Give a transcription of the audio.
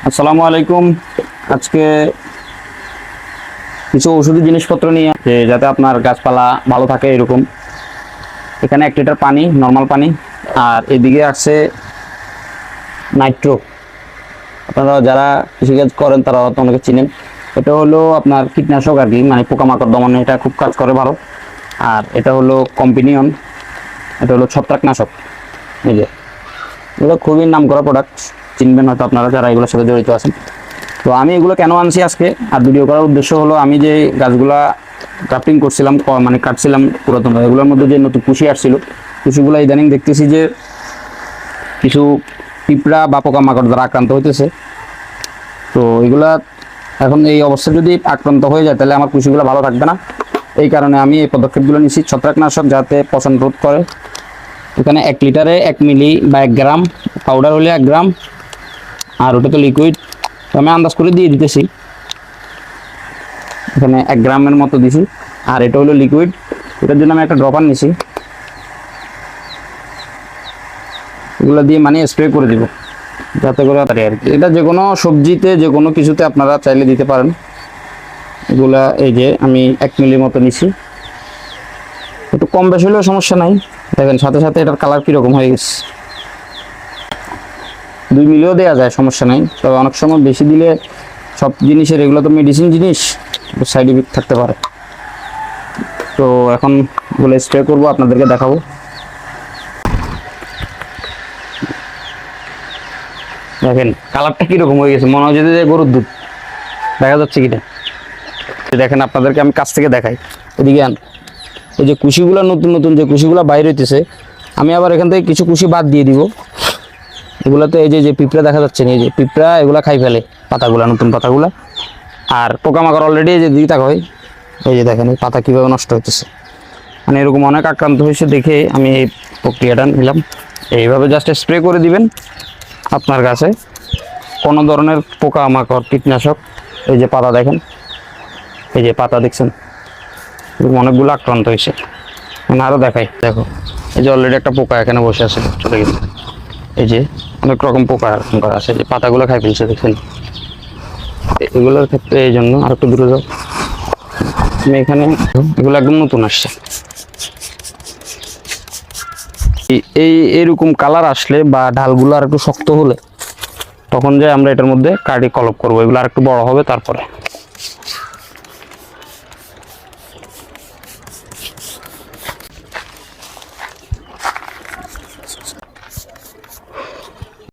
আসসালামু আলাইকুম। আজকে কিছু ওষুধি জিনিসপত্র নিয়ে যাতে আপনার গাছপালা ভালো থাকে এরকম। এখানে 1 লিটার পানি, নর্মাল পানি, আর এদিকে আছে নাইট্রো। আপনারা যারা কৃষিকাজ করেন তারা তো অনেকে চিনেন। এটা হলো আপনার কীটনাশক আর কি, মানে পোকামাকড় দমনে এটা খুব কাজ করে ভালো। আর এটা হলো কম্পিনিয়ন, এটা হলো ছত্রাকনাশক। এই যে এগুলো খুবই নামকরা প্রোডাক্ট, চিনবেন হয়তো আপনারা যারা এগুলোর সাথে জড়িত আছেন। তো আমি এগুলো কেন আনছি আজকে আর ভিডিও করার উদ্দেশ্য হলো, আমি যে গাছগুলা গ্রাফটিং করছিলাম, মানে কাটছিলাম পুরাতন, এগুলোর মধ্যে যে নতুন কুশি আসছিল, কুশিগুলো ইদানিং দেখতেছি যে কিছু পিঁপড়া বা পোকামাকড় দ্বারা আক্রান্ত হইতেছে। তো এগুলা এখন এই অবস্থা যদি আক্রান্ত হয়ে যায় তাহলে আমার কুশিগুলো ভালো থাকবে না। এই কারণে আমি এই পদক্ষেপগুলো নিচ্ছি। ছত্রাকনাশক যাতে পচন রোধ করে, এখানে 1 লিটারে 1 মিলি বা 1 গ্রাম, পাউডার হলে 1 গ্রাম, আর ওটা তো লিকুইড। আমি আন্দাজ করে দিয়ে দিতেছি, এখানে 1 গ্রামের মতো দিছি। আর এটা হলো লিকুইড, এটার জন্য আমি একটা ড্রপার নিছি। এগুলো দিয়ে মানে স্প্রে করে দিব যাতে করে আর কি। এটা যে কোনো সবজিতে, যে কোনো কিছুতে আপনারা চাইলে দিতে পারেন। এগুলা এই যে আমি 1 মিলির মতো নিছি, একটু কম বেশি হলেও সমস্যা নাই। দেখেন সাথে সাথে এটার কালার কীরকম হয়ে গেছে। 2 মিলিও দেওয়া যায়, সমস্যা নাই। তবে অনেক সময় বেশি দিলে সব জিনিসের, এগুলো তো মেডিসিন জিনিস, সাইড ইফেক্ট থাকতে পারে। তো এখন এগুলো স্প্রে করবো, আপনাদেরকে দেখাবো। দেখেন কালারটা কীরকম হয়ে গেছে, মনে হয় যে গরুর দুধ। দেখা যাচ্ছে কিনা দেখেন, আপনাদেরকে আমি কাছ থেকে দেখাই। এদিকে আন, এই যে কুশিগুলো, নতুন নতুন যে কুশিগুলো বাইরে হইতেছে, আমি আবার এখান থেকে কিছু কুশি বাদ দিয়ে দিব। এগুলোতে এই যে পিঁপড়া দেখা যাচ্ছে না, এই যে পিঁপড়া এগুলা খাই ফেলে পাতাগুলা, নতুন পাতাগুলা। আর পোকামাকড় অলরেডি এই যে দিকে হয়, এই যে দেখেন এই পাতা কীভাবে নষ্ট হইতেছে। মানে এরকম অনেক আক্রান্ত হয়েছে দেখে আমি এই প্রক্রিয়াটা নিলাম। এইভাবে জাস্ট স্প্রে করে দিবেন আপনার গাছে কোনো ধরনের পোকামাকড় কীটনাশক। এই যে পাতা দেখেন, এই যে পাতা দেখছেন, অনেকগুলো আক্রান্ত হয়েছে। মানে আরও দেখাই, দেখো এই যে অলরেডি একটা পোকা এখানে বসে আছে, চলে গেছে। এই যে অনেক রকম পোকা আছে, যে পাতাগুলো খাই ফেলছে দেখছেন। এগুলোর ক্ষেত্রে এই জন্য আর একটু দূরে যাও, আমি এখানে, এগুলো একদম নতুন আসছে। এইরকম কালার আসলে বা ঢালগুলো আর একটু শক্ত হলে তখন যে আমরা এটার মধ্যে কাটি কলপ করবো। এগুলো আর একটু বড় হবে তারপরে।